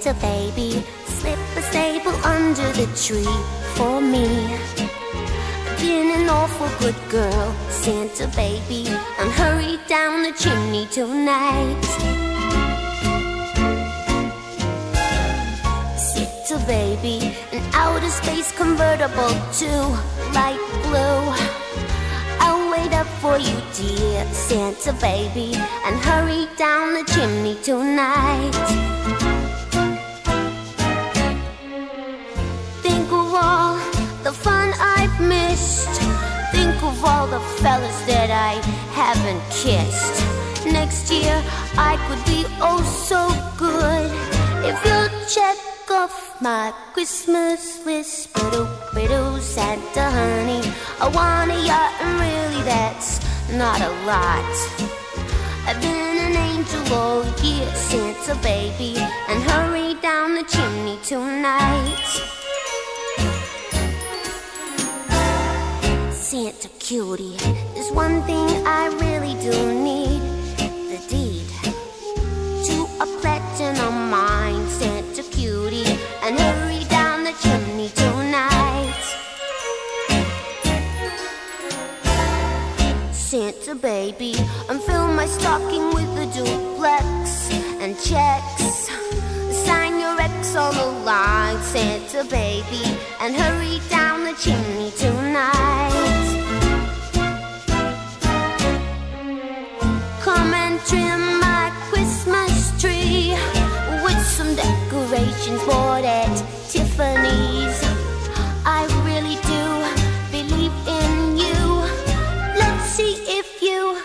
Santa baby, slip a sable under the tree for me. I've been an awful good girl, Santa baby, and hurry down the chimney tonight. Santa baby, an outer space convertible to light blue. I'll wait up for you, dear Santa baby, and hurry down the chimney tonight. Think of all the fun I've missed. Think of all the fellas that I haven't kissed. Next year I could be oh so good if you'll check off my Christmas list. Biddle, Santa honey, I want a yacht, and really that's not a lot. I've been an angel all year, Santa baby, and hurry down the chimney tonight. Santa cutie, there's one thing I really do need, the deed to a platinum mine, Santa cutie, and hurry down the chimney tonight. Santa baby, and fill my stocking with a duplex and checks. Sign your ex on the line, Santa baby, and hurry down the chimney tonight. Come and trim my Christmas tree with some decorations bought at Tiffany's. I really do believe in you. Let's see if you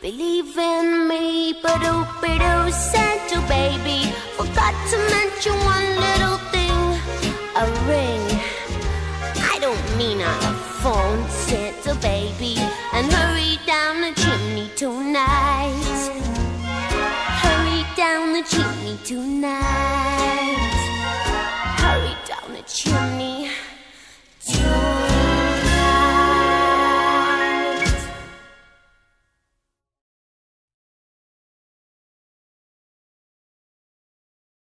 believe in me. Biddle, Santa baby, forgot to mention one little thing, a ring. I don't mean on a phone, Santa baby, and hurry down the chimney tonight. Hurry down the chimney tonight. Hurry down the chimney.